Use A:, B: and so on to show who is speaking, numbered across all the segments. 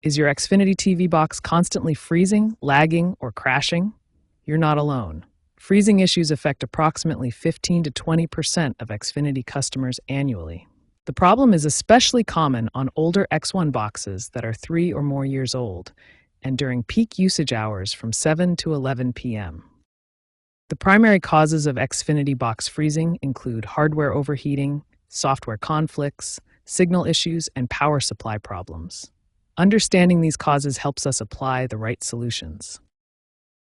A: Is your Xfinity TV box constantly freezing, lagging, or crashing? You're not alone. Freezing issues affect approximately 15 to 20% of Xfinity customers annually. The problem is especially common on older X1 boxes that are 3 or more years old, and during peak usage hours from 7 to 11 p.m. The primary causes of Xfinity box freezing include hardware overheating, software conflicts, signal issues, and power supply problems. Understanding these causes helps us apply the right solutions.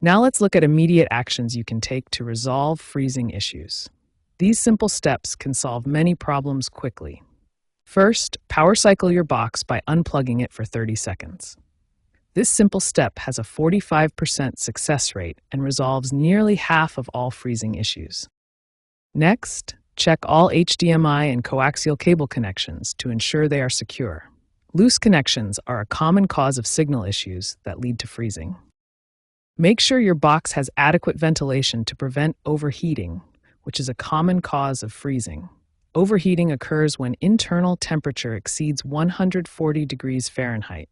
A: Now let's look at immediate actions you can take to resolve freezing issues. These simple steps can solve many problems quickly. First, power cycle your box by unplugging it for 30 seconds. This simple step has a 45% success rate and resolves nearly half of all freezing issues. Next, check all HDMI and coaxial cable connections to ensure they are secure. Loose connections are a common cause of signal issues that lead to freezing. Make sure your box has adequate ventilation to prevent overheating, which is a common cause of freezing. Overheating occurs when internal temperature exceeds 140 degrees Fahrenheit.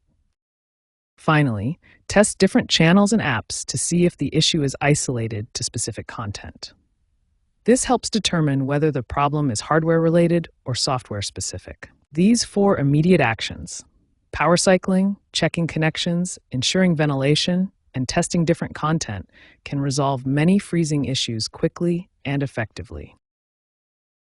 A: Finally, test different channels and apps to see if the issue is isolated to specific content. This helps determine whether the problem is hardware-related or software-specific. These 4 immediate actions, power cycling, checking connections, ensuring ventilation, and testing different content, can resolve many freezing issues quickly and effectively.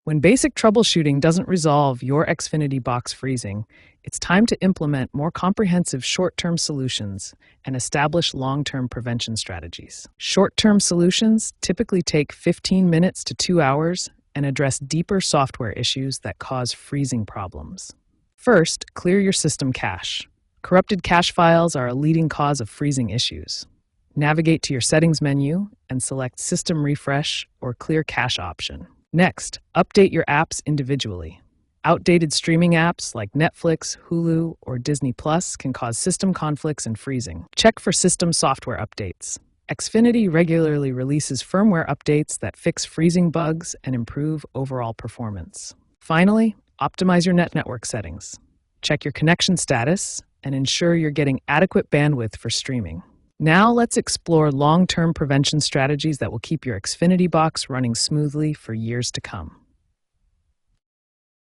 A: When basic troubleshooting doesn't resolve your Xfinity box freezing, it's time to implement more comprehensive short-term solutions and establish long-term prevention strategies. Short-term solutions typically take 15 minutes to 2 hours and address deeper software issues that cause freezing problems. First, clear your system cache. Corrupted cache files are a leading cause of freezing issues. Navigate to your Settings menu and select System Refresh or Clear Cache option. Next, update your apps individually. Outdated streaming apps like Netflix, Hulu, or Disney Plus can cause system conflicts and freezing. Check for system software updates. Xfinity regularly releases firmware updates that fix freezing bugs and improve overall performance. Finally, optimize your network settings. Check your connection status and ensure you're getting adequate bandwidth for streaming. Now let's explore long-term prevention strategies that will keep your Xfinity box running smoothly for years to come.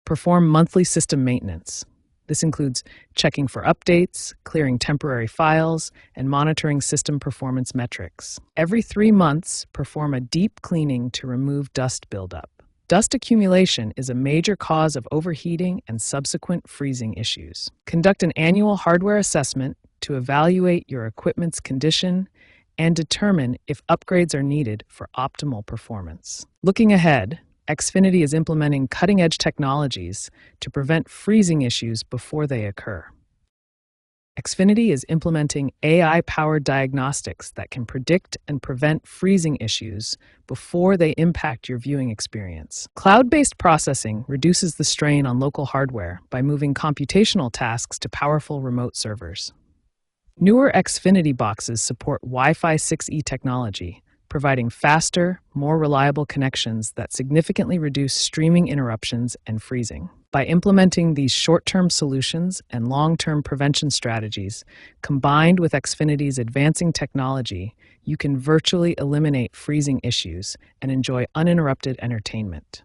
A: Perform monthly system maintenance. This includes checking for updates, clearing temporary files, and monitoring system performance metrics. Every 3 months, perform a deep cleaning to remove dust buildup. Dust accumulation is a major cause of overheating and subsequent freezing issues. Conduct an annual hardware assessment to evaluate your equipment's condition and determine if upgrades are needed for optimal performance. Looking ahead, Xfinity is implementing cutting-edge technologies to prevent freezing issues before they occur. Xfinity is implementing AI-powered diagnostics that can predict and prevent freezing issues before they impact your viewing experience. Cloud-based processing reduces the strain on local hardware by moving computational tasks to powerful remote servers. Newer Xfinity boxes support Wi-Fi 6E technology, providing faster, more reliable connections that significantly reduce streaming interruptions and freezing. By implementing these short-term solutions and long-term prevention strategies, combined with Xfinity's advancing technology, you can virtually eliminate freezing issues and enjoy uninterrupted entertainment.